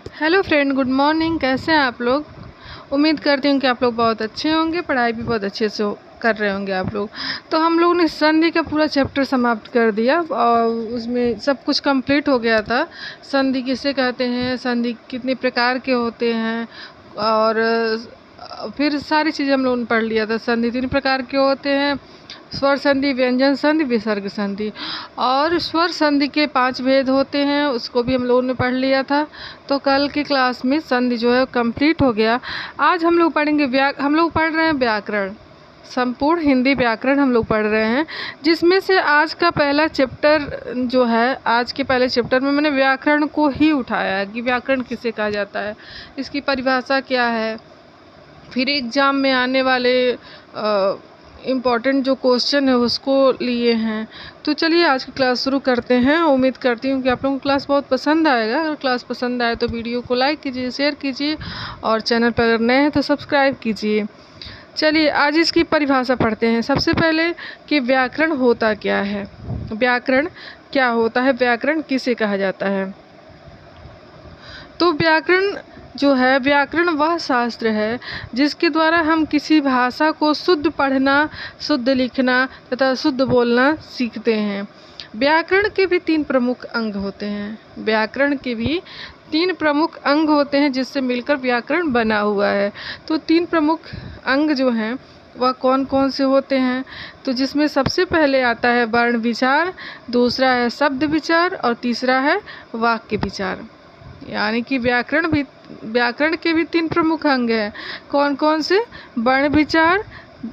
Hello friend, good morning. कैसे हैं आप लोग? उम्मीद करती हूँ कि आप लोग बहुत अच्छे होंगे, पढ़ाई भी बहुत अच्छे से कर रहे होंगे आप लोग। तो हम लोगों ने संधि का पूरा चैप्टर समाप्त कर दिया और उसमें सब कुछ कंप्लीट हो गया था। संधि किसे कहते हैं, संधि कितने प्रकार के होते हैं, और फिर सारी चीज़ें हम लोगों ने पढ़ लिया था। संधि 3 प्रकार के होते हैं: स्वर संधि, व्यंजन संधि, विसर्ग संधि। और स्वर संधि के 5 भेद होते हैं, उसको भी हम लोगों ने पढ़ लिया था। तो कल की क्लास में संधि जो है कंप्लीट हो गया। आज हम लोग पढ़ेंगे हम लोग पढ़ रहे हैं व्याकरण, संपूर्ण हिंदी व्याकरण हम लोग पढ़ रहे हैं, जिसमें से आज का पहला चैप्टर जो है, आज के पहले चैप्टर में मैंने व्याकरण को ही उठाया है कि व्याकरण किसे कहा जाता है, इसकी परिभाषा क्या है, फिर एग्ज़ाम में आने वाले इम्पॉर्टेंट जो क्वेश्चन है उसको लिए हैं। तो चलिए आज की क्लास शुरू करते हैं। उम्मीद करती हूँ कि आप लोगों को क्लास बहुत पसंद आएगा। अगर क्लास पसंद आए तो वीडियो को लाइक कीजिए, शेयर कीजिए, और चैनल पर अगर नए हैं तो सब्सक्राइब कीजिए। चलिए आज इसकी परिभाषा पढ़ते हैं। सबसे पहले कि व्याकरण होता क्या है, व्याकरण क्या होता है, व्याकरण किसे कहा जाता है। तो व्याकरण जो है, व्याकरण वह शास्त्र है जिसके द्वारा हम किसी भाषा को शुद्ध पढ़ना, शुद्ध लिखना तथा शुद्ध बोलना सीखते हैं। व्याकरण के भी 3 प्रमुख अंग होते हैं। व्याकरण के भी 3 प्रमुख अंग होते हैं जिससे मिलकर व्याकरण बना हुआ है। तो 3 प्रमुख अंग जो हैं वह कौन कौन से होते हैं? तो जिसमें सबसे पहले आता है वर्ण विचार, दूसरा है शब्द विचार, और तीसरा है वाक्य विचार। यानी कि व्याकरण के भी 3 प्रमुख अंग हैं। कौन कौन से? वर्ण विचार,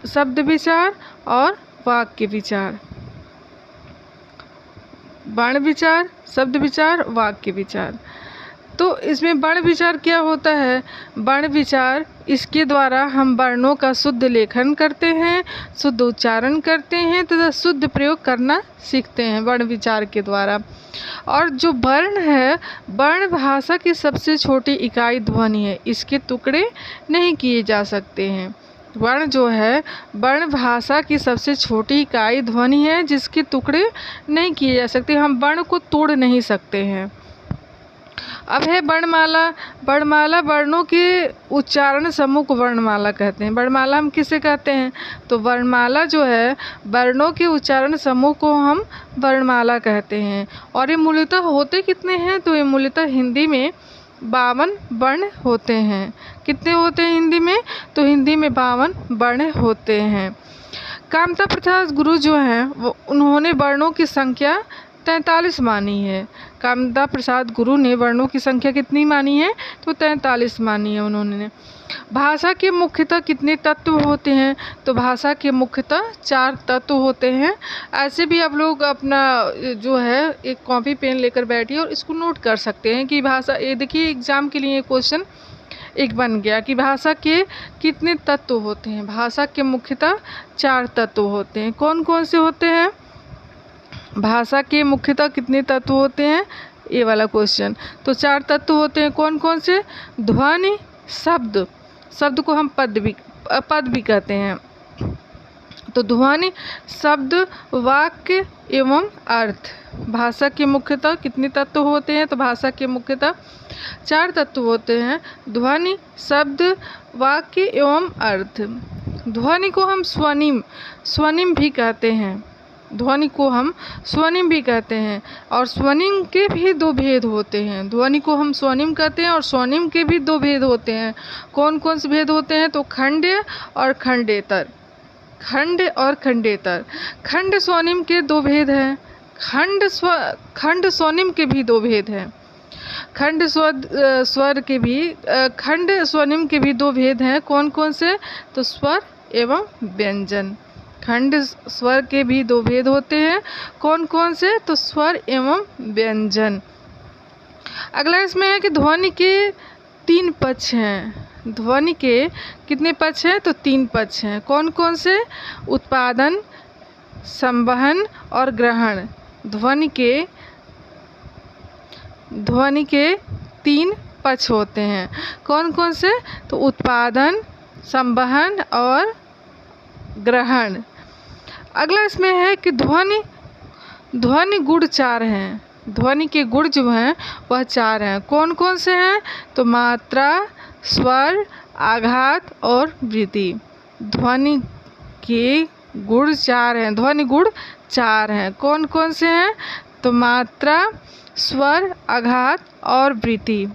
शब्द विचार और वाक्य विचार। वर्ण विचार, शब्द विचार, वाक्य विचार। तो इसमें वर्ण विचार क्या होता है? वर्ण विचार, इसके द्वारा हम वर्णों का शुद्ध लेखन करते हैं, शुद्ध उच्चारण करते हैं तथा शुद्ध प्रयोग करना सीखते हैं वर्ण विचार के द्वारा। और जो वर्ण है, वर्ण भाषा की सबसे छोटी इकाई ध्वनि है, इसके टुकड़े नहीं किए जा सकते हैं। वर्ण जो है, वर्ण भाषा की सबसे छोटी इकाई ध्वनि है जिसके टुकड़े नहीं किए जा सकते। हम वर्ण को तोड़ नहीं सकते हैं। अब है वर्णमाला। वर्णमाला वर्णों के उच्चारण समूह को वर्णमाला कहते हैं। वर्णमाला हम किसे कहते हैं? तो वर्णमाला जो है, वर्णों के उच्चारण समूह को हम वर्णमाला कहते हैं। और ये मूलतः होते कितने हैं? तो ये मूलतः हिंदी में 52 वर्ण होते हैं। कितने होते हैं हिंदी में? तो हिंदी में 52 वर्ण होते हैं। कामता प्रसाद गुरु जो हैं, वो उन्होंने वर्णों की संख्या 43 मानी है। कामता प्रसाद गुरु ने वर्णों की संख्या कितनी मानी है? तो 43 मानी है उन्होंने। भाषा के मुख्यतः कितने तत्व होते हैं? तो भाषा के मुख्यतः 4 तत्व होते हैं। ऐसे भी आप लोग अपना जो है एक कॉपी पेन लेकर बैठिए और इसको नोट कर सकते हैं कि भाषा, ये देखिए एग्जाम के लिए क्वेश्चन एक बन गया कि भाषा के कितने तत्व होते हैं। भाषा के मुख्यतः 4 तत्व होते हैं। कौन कौन से होते हैं? भाषा के मुख्यतः कितने तत्व होते हैं, ये वाला क्वेश्चन। तो 4 तत्व होते हैं। कौन कौन से? ध्वनि, शब्द, शब्द को हम पद भी कहते हैं। तो ध्वनि, शब्द, वाक्य एवं अर्थ। भाषा के मुख्यतः कितने तत्व होते हैं? तो भाषा के मुख्यतः 4 तत्व होते हैं: ध्वनि, शब्द, वाक्य एवं अर्थ। ध्वनि को हम स्वनिम भी कहते हैं। ध्वनि को हम स्वनिम भी कहते हैं। और स्वनिम के भी 2 भेद होते हैं। ध्वनि को हम स्वनिम कहते हैं और स्वनिम के भी 2 भेद होते हैं। कौन कौन से भेद होते हैं? तो खंड्य और खंडेतर। खंड और खंडेतर। खंड स्वनिम के 2 भेद हैं। खंड स्वनिम के भी 2 भेद हैं। खंड स्वर के भी खंड स्वनिम के भी 2 भेद हैं। कौन कौन से? तो स्वर एवं व्यंजन। खंड स्वर के भी 2 भेद होते हैं। कौन कौन से? तो स्वर एवं व्यंजन। अगला इसमें है कि ध्वनि के 3 पक्ष हैं। ध्वनि के कितने पक्ष हैं? तो 3 पक्ष हैं। कौन कौन से? उत्पादन, संवहन और ग्रहण। ध्वनि के 3 पक्ष होते हैं। कौन कौन से? तो उत्पादन, संवहन और ग्रहण। अगला इसमें है कि ध्वनि गुण 4 हैं। ध्वनि के गुण जो हैं वह 4 हैं। कौन कौन से हैं? तो मात्रा, स्वर, आघात और वृद्धि। ध्वनि के गुण 4 हैं, ध्वनि गुण 4 हैं। कौन कौन से हैं? तो मात्रा, स्वर, आघात और वृद्धि।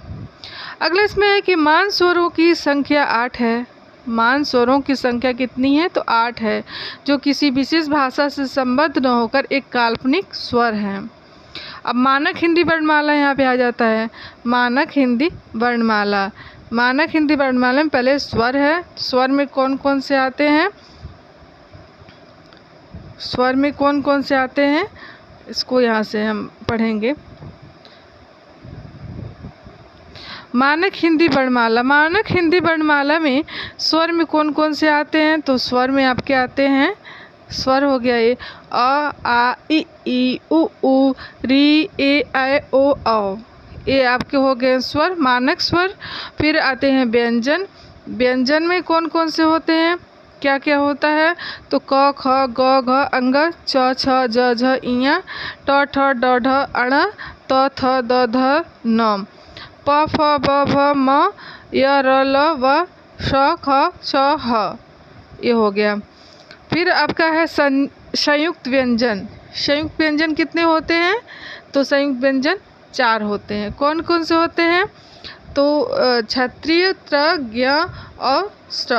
अगला इसमें है कि मान स्वरों की संख्या 8 है। मान स्वरों की संख्या कितनी है? तो 8 है, जो किसी विशेष भाषा से संबद्ध न होकर एक काल्पनिक स्वर है। अब मानक हिंदी वर्णमाला यहाँ पे आ जाता है। मानक हिंदी वर्णमाला, मानक हिंदी वर्णमाला में पहले स्वर है। स्वर में कौन कौन से आते हैं? स्वर में कौन कौन से आते हैं इसको यहाँ से हम पढ़ेंगे। मानक हिंदी वर्णमाला, मानक हिंदी वर्णमाला में स्वर में कौन कौन से आते हैं? तो स्वर में आपके आते हैं, स्वर हो गया ये अ, आ, ई, उ, री, ए, ऐ, ओ, औ। ये आपके हो गए स्वर, मानक स्वर। फिर आते हैं व्यंजन। व्यंजन में कौन कौन से होते हैं? क्या क्या होता है? तो क, ख, ग, घ, अंग, च, छ, ज, झ, इया, ट, ठ, ड, ढ, अण, त, थ, द, ध, न, प, फ, ब, भ, म, य, र, ल, व, श, ख, छ, ह। ये हो गया। फिर आपका है संयुक्त व्यंजन। संयुक्त व्यंजन कितने होते हैं? तो संयुक्त व्यंजन 4 होते हैं। कौन कौन से होते हैं? तो क्षत्रिय, त्र, ज्ञ और स्ट,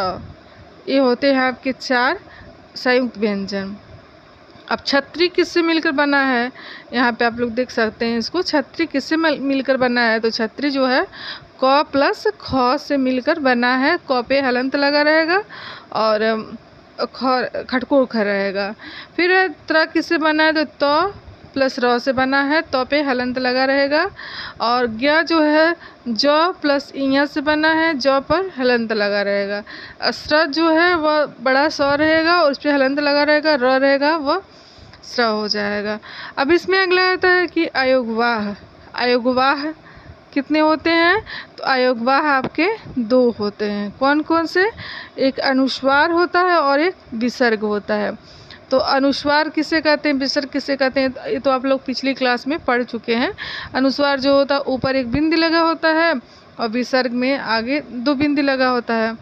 ये होते हैं आपके 4 संयुक्त व्यंजन। अब छत्री किससे मिलकर बना है? यहाँ पे आप लोग देख सकते हैं इसको। छत्री किससे मिलकर बना है? तो छत्री जो है क प्लस ख से मिलकर बना है। क पे हलंत लगा रहेगा और खटको ख रहेगा। फिर त्र किससे बना है? तो त प्लस र से बना है। त पे हलंत लगा रहेगा। और ज्ञ जो है ज प्लस इया से बना है। ज पर हलंत लगा रहेगा। स्र जो है वह बड़ा स रहेगा और उस पर हलंत लगा रहेगा। र रहेगा वह स्र हो जाएगा। अब इसमें अगला आता है कि अयोगवाह। अयोगवाह कितने होते हैं? तो अयोगवाह आपके 2 होते हैं। कौन कौन से? एक अनुस्वार होता है और एक विसर्ग होता है। तो अनुस्वार किसे कहते हैं, विसर्ग किसे कहते हैं, ये तो आप लोग पिछली क्लास में पढ़ चुके हैं। अनुस्वार जो होता है ऊपर एक बिंदी लगा होता है और विसर्ग में आगे 2 बिंदी लगा होता है।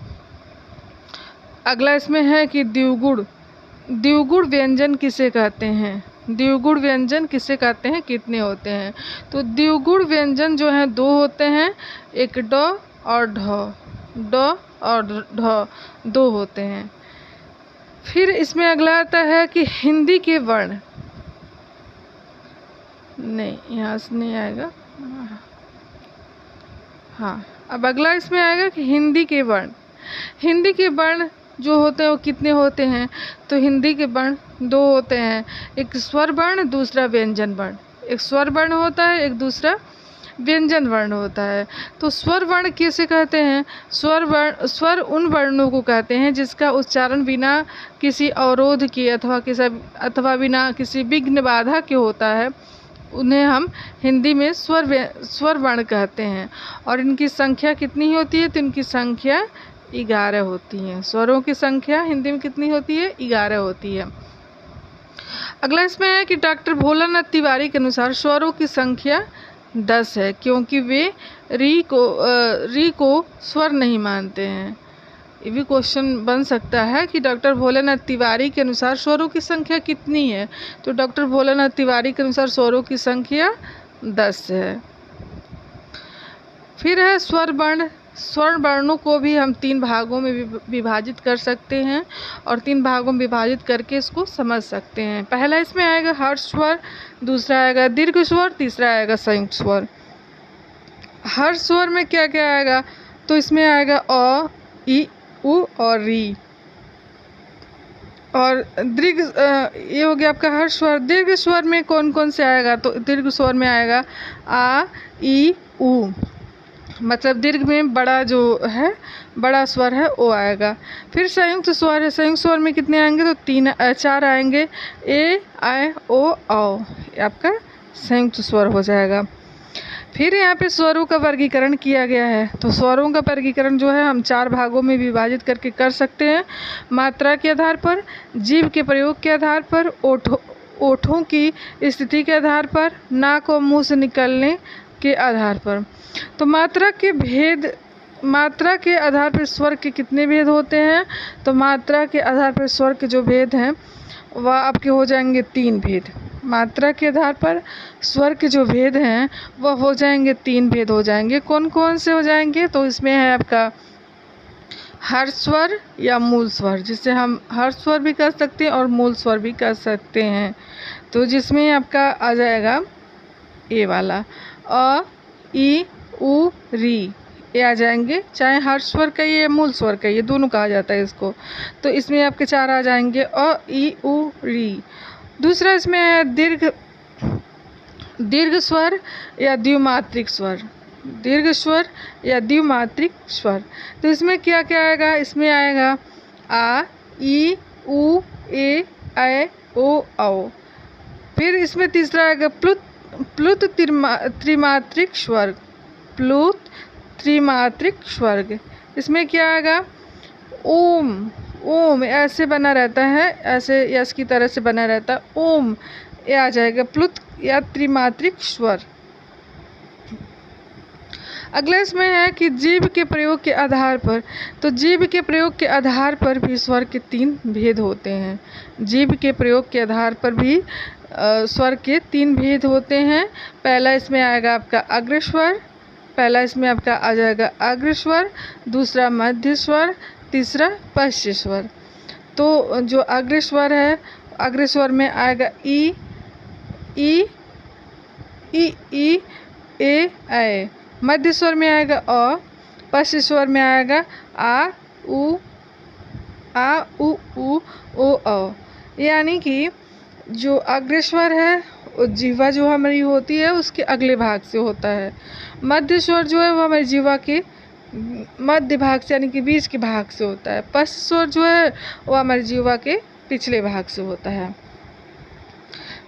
अगला इसमें है कि द्विगुण। द्विगुण व्यंजन किसे कहते हैं? द्विगुण व्यंजन किसे कहते हैं? कितने होते हैं? तो द्विगुण व्यंजन जो हैं 2 होते हैं। एक ड और ढ, ड और ढ 2 होते हैं। फिर इसमें अगला आता है कि हिंदी के वर्ण, नहीं यहाँ से नहीं आएगा। हाँ, अब अगला इसमें आएगा कि हिंदी के वर्ण। हिंदी के वर्ण जो होते हैं वो कितने होते हैं? तो हिंदी के वर्ण 2 होते हैं। एक स्वर वर्ण, दूसरा व्यंजन वर्ण। एक स्वर वर्ण होता है, एक दूसरा व्यंजन वर्ण होता है। तो स्वर वर्ण किसे कहते हैं? स्वर उन वर्णों को कहते हैं जिसका उच्चारण बिना किसी अवरोध के अथवा बिना किसी विघ्न बाधा के होता है। उन्हें हम हिंदी में स्वर वर्ण कहते हैं। और इनकी संख्या कितनी होती है? तो इनकी संख्या 11 होती है। स्वरों की संख्या हिंदी में कितनी होती है? 11 होती है। अगला इसमें है कि डॉक्टर भोलानाथ तिवारी के अनुसार स्वरों की संख्या 10 है, क्योंकि वे री को स्वर नहीं मानते हैं। ये भी क्वेश्चन बन सकता है कि डॉक्टर भोलानाथ तिवारी के अनुसार स्वरों की संख्या कितनी है? तो डॉक्टर भोलानाथ तिवारी के अनुसार स्वरों की संख्या 10 है। फिर है स्वर वर्ण। स्वर वर्णों को भी हम 3 भागों में विभाजित कर सकते हैं और 3 भागों में विभाजित करके इसको समझ सकते हैं। पहला इसमें आएगा हर्ष स्वर, दूसरा आएगा दीर्घ स्वर, तीसरा आएगा संयुक्त स्वर। हर्ष स्वर में क्या क्या आएगा? तो इसमें आएगा अ, ई, उ और री। और दीर्घ ये हो गया आपका हर्ष स्वर। दीर्घ स्वर में कौन कौन से आएगा? तो दीर्घ स्वर में आएगा आ, ई, उ। मतलब दीर्घ में बड़ा जो है, बड़ा स्वर है वो आएगा। फिर संयुक्त स्वर है। संयुक्त स्वर में कितने आएंगे? तो 4 आएंगे। ए, ऐ, ओ, औ। आपका संयुक्त स्वर हो जाएगा। फिर यहाँ पे स्वरों का वर्गीकरण किया गया है। तो स्वरों का वर्गीकरण जो है हम 4 भागों में विभाजित करके कर सकते हैं। मात्रा के आधार पर, जीभ के प्रयोग के आधार पर, ओठों की स्थिति के आधार पर, नाक और मुंह से निकलने के आधार पर। तो मात्रा के आधार पर स्वर के कितने भेद होते हैं? तो मात्रा के आधार पर स्वर के जो भेद हैं वह आपके हो जाएंगे 3 भेद। मात्रा के आधार पर स्वर के जो भेद हैं वह हो जाएंगे 3 भेद हो जाएंगे। कौन कौन से हो जाएंगे? तो इसमें है आपका हर्ष स्वर या मूल स्वर, जिसे हम हर्ष स्वर भी कर सकते हैं और मूल स्वर भी कर सकते हैं। तो जिसमें आपका आ जाएगा ए वाला अ, ई, उ, री, ये आ जाएंगे। चाहे हर्ष स्वर कहिए या मूल स्वर कहिए, दोनों कहा जाता है इसको। तो इसमें आपके 4 आ जाएंगे अ, ई, उ, री। दूसरा इसमें है दीर्घ स्वर या द्विमात्रिक स्वर। दीर्घ स्वर या द्विमात्रिक स्वर। तो इसमें क्या क्या आएगा? इसमें आएगा आ, ई, उ, ए, ऐ, ओ, औ। फिर इसमें तीसरा आएगा प्लुत त्रिमात्रिक स्वर। प्लुत त्रिमात्रिक स्वर। इसमें क्या आएगा? ओम। ओम ऐसे बना रहता है, ऐसे यस की तरह से बना रहता है, ओम, ये आ जाएगा प्लुत या त्रिमात्रिक स्वर। अगला इसमें है कि जीभ के प्रयोग के आधार पर। तो जीभ के प्रयोग के आधार पर भी स्वर के 3 भेद होते हैं। जीभ के प्रयोग के आधार पर भी स्वर के 3 भेद होते हैं। पहला इसमें आएगा आपका अग्रस्वर, पहला इसमें आपका आ जाएगा अग्रस्वर, दूसरा मध्य स्वर, तीसरा पश्च स्वर। तो जो अग्रस्वर है, अग्रस्वर में आएगा ई, ई, ई, ई, ए, ऐ। मध्य स्वर में आएगा अ, पश्च स्वर में आएगा आ, उ, ओ, औ। यानी कि जो अग्रस्वर है वो जिह्वा जो हमारी होती है उसके अगले भाग से होता है। मध्य स्वर जो है वो हमारी जिह्वा के मध्य भाग से यानी कि बीच के भाग से होता है। पश्च स्वर जो है वो हमारी जिह्वा के पिछले भाग से होता है।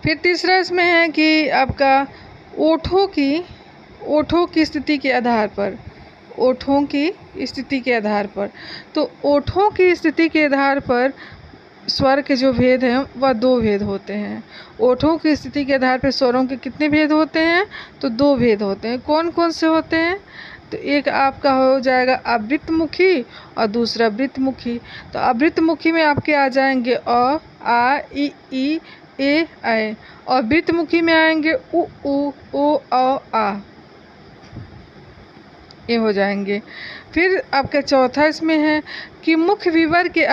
फिर तीसरा इसमें है कि आपका ओठों की स्थिति के आधार पर। ओठों की स्थिति के आधार पर। तो ओठों की स्थिति के आधार पर स्वर के जो भेद हैं वह 2 भेद होते हैं। ओठों की स्थिति के आधार पर स्वरों के कितने भेद होते हैं? तो 2 भेद होते हैं। कौन कौन से होते हैं? तो एक आपका हो जाएगा आवृत्तमुखी और दूसरा वृत्तमुखी। तो आवृत्तमुखी में आपके आ जाएंगे अ, आ, ई, ए, ऐ। और वृत्तमुखी में आएंगे उ, ओ, औ, आ, ये हो जाएंगे। फिर आपका चौथा इसमें है कि मुख्य विवर के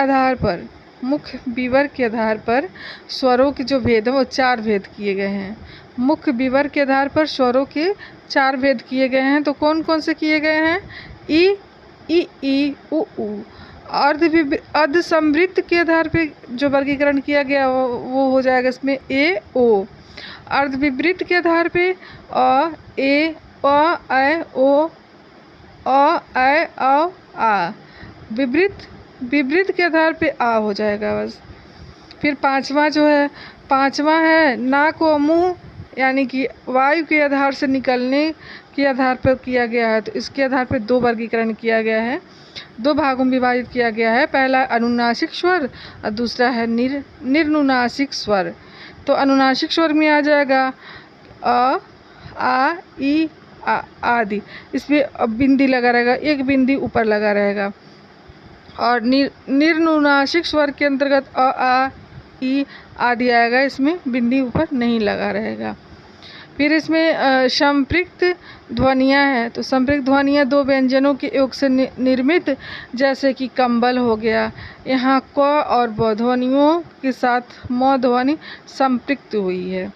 आधार पर स्वरों के जो भेद हैं वो 4 भेद किए गए हैं। मुख्य विवर के आधार पर स्वरों के 4 भेद किए गए हैं। तो कौन कौन से किए गए हैं? ई, उ, अर्ध समवृत्त के आधार पे जो वर्गीकरण किया गया वो हो जाएगा इसमें ए, ओ। अर्ध विवृत्त के आधार पे अ, ए, अ, ऐ, ओ, अ, ऐ, औ, आ। विवृत्त के आधार पे आ हो जाएगा बस। फिर पांचवा है नाक और मुंह, यानी कि वायु के आधार से निकलने के आधार पर किया गया है। तो इसके आधार पर 2 वर्गीकरण किया गया है, 2 भागों में विभाजित किया गया है। पहला अनुनासिक स्वर और दूसरा है निर्नुनासिक स्वर। तो अनुनासिक स्वर में आ जाएगा अ, आ, ई, आदि। इसमें बिंदी लगा रहेगा, एक बिंदी ऊपर लगा रहेगा। और निर्नुनासिक स्वर के अंतर्गत अ, आ, ई आदि आएगा, इसमें बिंदी ऊपर नहीं लगा रहेगा। फिर इसमें संपृक्त ध्वनियाँ हैं। तो संपृक्त ध्वनियाँ 2 व्यंजनों के योग से निर्मित, जैसे कि कंबल हो गया। यहाँ क और ब ध्वनियों के साथ म ध्वनि संपृक्त हुई है।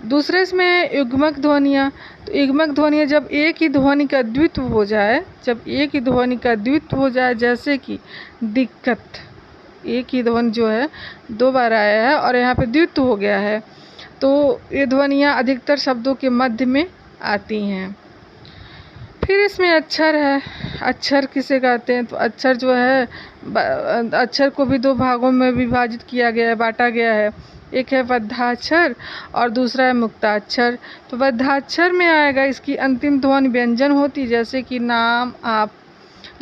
दूसरे इसमें है युग्मक ध्वनियाँ। तो युग्मक ध्वनियाँ जब एक ही ध्वनि का द्वित्व हो जाए, जैसे कि दिक्कत, एक ही ध्वनि जो है 2 बार आया है और यहाँ पे द्वित्व हो गया है, तो ये ध्वनियाँ अधिकतर शब्दों के मध्य में आती हैं। फिर इसमें अक्षर है। अक्षर किसे कहते हैं? तो अक्षर जो है, अक्षर को भी 2 भागों में विभाजित किया गया है, बांटा गया है। एक है बद्धाक्षर और दूसरा है मुक्ताक्षर। तो बद्धाक्षर में आएगा इसकी अंतिम ध्वनि व्यंजन होती, जैसे कि नाम, आप,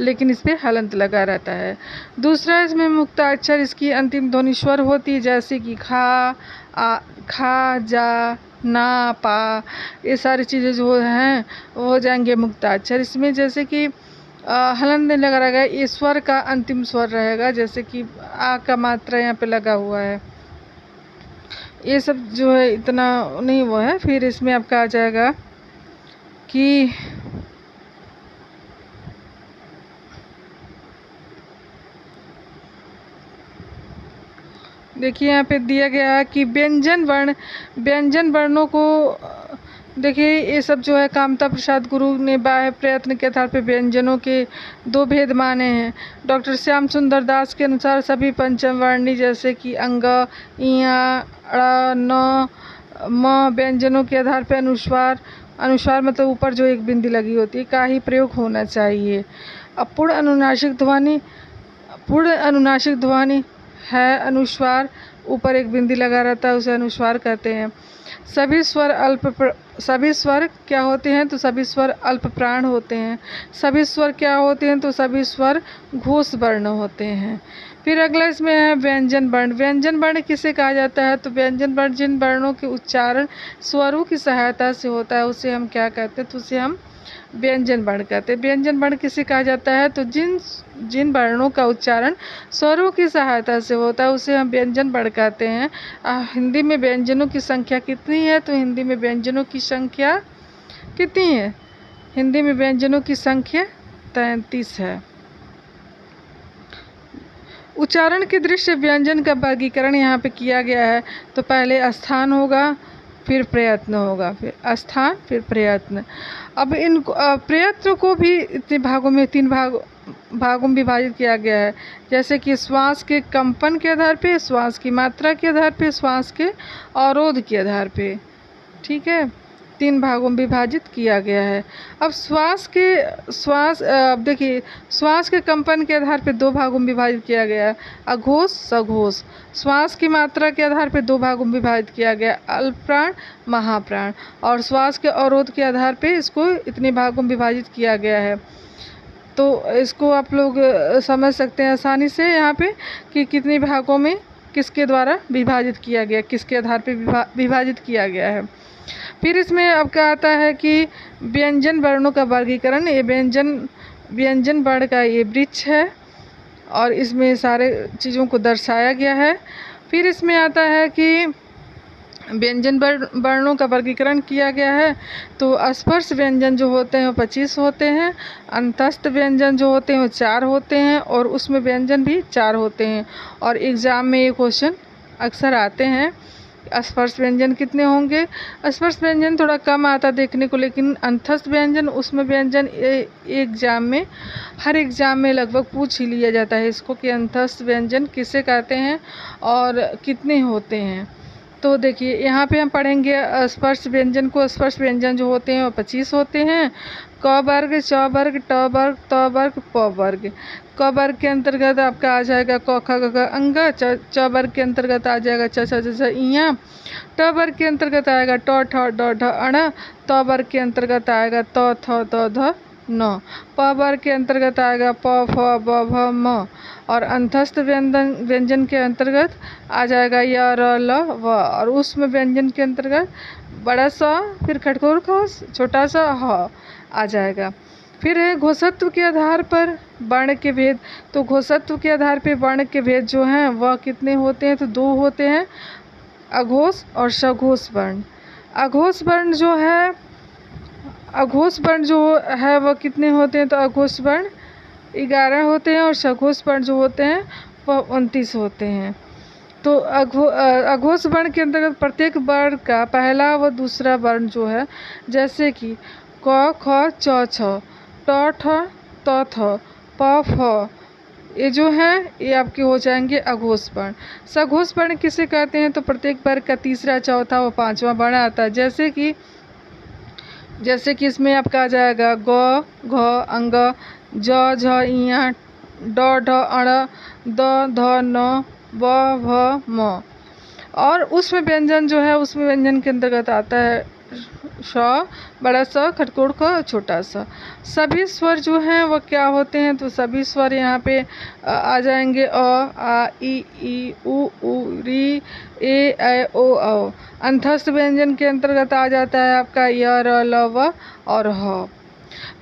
लेकिन इस पर हलंत लगा रहता है। दूसरा इसमें मुक्ताक्षर, इसकी अंतिम ध्वनि स्वर होती है, जैसे कि खा, खा, जा, ना, पा, ये सारी चीज़ें जो हैं वो हो जाएंगे मुक्ताक्षर। इसमें जैसे कि हलंत नहीं लगा रहेगा, ये स्वर का अंतिम स्वर रहेगा, जैसे कि आ का मात्रा यहाँ पे लगा हुआ है। ये सब जो है इतना नहीं वो है। फिर इसमें आपका आ जाएगा कि देखिए यहाँ पे दिया गया है कि व्यंजन वर्णों को देखिए ये सब जो है कामता प्रसाद गुरु ने बाह्य प्रयत्न के आधार पर व्यंजनों के दो भेद माने हैं। डॉक्टर श्याम सुंदर दास के अनुसार सभी पंचम वर्णी जैसे कि अंग, इया, अ, न, म व्यंजनों के आधार पर अनुस्वार मतलब ऊपर जो एक बिंदी लगी होती है का ही प्रयोग होना चाहिए। अब पूर्ण अनुनासिक ध्वनि है अनुस्वार, ऊपर एक बिंदी लगा रहता है उसे अनुस्वार कहते हैं। सभी स्वर क्या होते हैं तो सभी स्वर अल्प प्राण होते हैं। सभी स्वर क्या होते हैं तो सभी स्वर घोष वर्ण होते हैं। फिर अगला इसमें है व्यंजन वर्ण। व्यंजन वर्ण किसे कहा जाता है तो व्यंजन वर्ण जिन वर्णों के उच्चारण स्वरों की सहायता से होता है उसे हम क्या कहते हैं तो उसे हम व्यंजन वर्ण कहते हैं। व्यंजन वर्ण किसे कहा जाता है तो जिन वर्णों का उच्चारण स्वरों की सहायता से होता है उसे हम व्यंजन वर्ण कहते हैं। हिंदी में व्यंजनों की संख्या कितनी है तो हिंदी में व्यंजनों की संख्या कितनी है, हिंदी में व्यंजनों की संख्या 33 है। उच्चारण की दृष्टि व्यंजन का वर्गीकरण यहाँ पे किया गया है। तो पहले स्थान होगा, फिर प्रयत्न होगा, फिर स्थान, फिर प्रयत्न। अब इन प्रयत्न को भी इतने भागों में 3 भागों में विभाजित किया गया है, जैसे कि श्वास के कंपन के आधार पे, श्वास की मात्रा के आधार पे, श्वास के अवरोध के आधार पे। ठीक है, 3 भागों में विभाजित किया गया है। अब अब देखिए श्वास के कंपन के आधार पे 2 भागों में विभाजित किया गया है, अघोष, सघोष। श्वास की मात्रा के आधार पे 2 भागों में विभाजित किया गया, अल्प प्राण, महाप्राण। और श्वास के अवरोध के आधार पे इसको इतने भागों में विभाजित किया गया है। तो इसको आप लोग समझ सकते हैं आसानी से यहाँ पे कि कितने भागों में किसके द्वारा विभाजित किया गया, किसके आधार पे विभाजित किया गया है। फिर इसमें आपका आता है कि व्यंजन वर्णों का वर्गीकरण। ये व्यंजन वर्ण का ये वृक्ष है और इसमें सारे चीज़ों को दर्शाया गया है। फिर इसमें आता है कि व्यंजन वर्णों का वर्गीकरण किया गया है। तो स्पर्श व्यंजन जो होते हैं वो 25 होते हैं, अंतस्थ व्यंजन जो होते हैं वो 4 होते हैं और उसमें व्यंजन भी 4 होते हैं। और एग्ज़ाम में ये क्वेश्चन अक्सर आते हैं, स्पर्श व्यंजन कितने होंगे। स्पर्श व्यंजन थोड़ा कम आता देखने को, लेकिन अंतस्थ व्यंजन उसमें व्यंजन हर एग्ज़ाम में लगभग पूछ ही लिया जाता है इसको कि अंतस्थ व्यंजन किसे कहते हैं और कितने होते हैं। तो देखिए यहाँ पे हम पढ़ेंगे स्पर्श व्यंजन को। स्पर्श व्यंजन जो होते हैं वो 25 होते हैं। क वर्ग, च वर्ग, ट वर्ग, त वर्ग, प वर्ग। क वर्ग के अंतर्गत आपका आ जाएगा क, ख, ग, घ, अंग। च वर्ग के अंतर्गत आ जाएगा च, छ, ज, झ, इया। ट वर्ग के अंतर्गत आएगा ट, ठ, ड, ढ, अण। त वर्ग के अंतर्गत आएगा त, थ, द, ध, न। प वर्ग के अंतर्गत आएगा प, फ, ब, भ, म। और अंतस्थ व्यंजन के अंतर्गत आ जाएगा य, र, ल, व। और उसमें व्यंजन के अंतर्गत बड़ा सा, फिर खटखोर ख, छोटा सा ह आ जाएगा। फिर है घोषत्व के आधार पर वर्ण के भेद। तो घोषत्व के आधार पर वर्ण के भेद जो हैं वह कितने होते हैं तो 2 होते हैं, अघोष और सघोष वर्ण। अघोष वर्ण जो है वह कितने होते हैं तो अघोष वर्ण 11 होते हैं और सघोष वर्ण जो होते हैं वह 29 होते हैं। तो अघोष वर्ण के अंतर्गत प्रत्येक वर्ण का पहला व दूसरा वर्ण जो है, जैसे कि क, ख, च, छ, ट, ठ, त, थ, प, फ, ये जो हैं ये आपके हो जाएंगे अघोष वर्ण। सघोष वर्ण किसे कहते हैं तो प्रत्येक वर्ग का तीसरा, चौथा व 5वां वर्ण आता है। जैसे कि इसमें आपका आ जाएगा ग, घ, अंग, ज, झ, इया, ड, ढ, अण, द, ध, न, व, भ, म। और उसमें व्यंजन जो है उसमें व्यंजन के अंतर्गत आता है श, बड़ा स, खटखोड़ ख, छोटा सा। सभी स्वर जो हैं वो क्या होते हैं, तो सभी स्वर यहाँ पे आ जाएंगे। अ, आ, ई, उ, री, ए, ऐ, ओ, औ। अंतस्थ व्यंजन के अंतर्गत आ जाता है आपका य, र, ल, व और ह।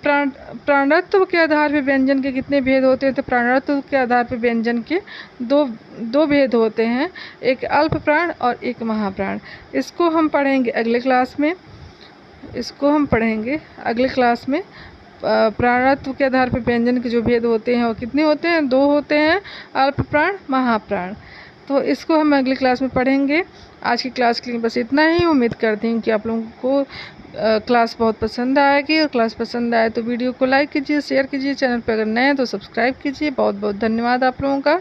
प्राणत्व के आधार पर व्यंजन के कितने भेद होते हैं, तो प्राणत्व के आधार पर व्यंजन के दो भेद होते हैं, एक अल्प प्राण और एक महाप्राण। इसको हम पढ़ेंगे अगले क्लास में। प्राणत्व के आधार पर व्यंजन के जो भेद होते हैं वो कितने होते हैं, 2 होते हैं, अल्प प्राण, महाप्राण। तो इसको हम अगली क्लास में पढ़ेंगे। आज की क्लास के लिए बस इतना ही। उम्मीद करती हूँ कि आप लोगों को क्लास बहुत पसंद आएगी, और क्लास पसंद आए तो वीडियो को लाइक कीजिए, शेयर कीजिए, चैनल पर अगर नए हैं तो सब्सक्राइब कीजिए। बहुत बहुत धन्यवाद आप लोगों का।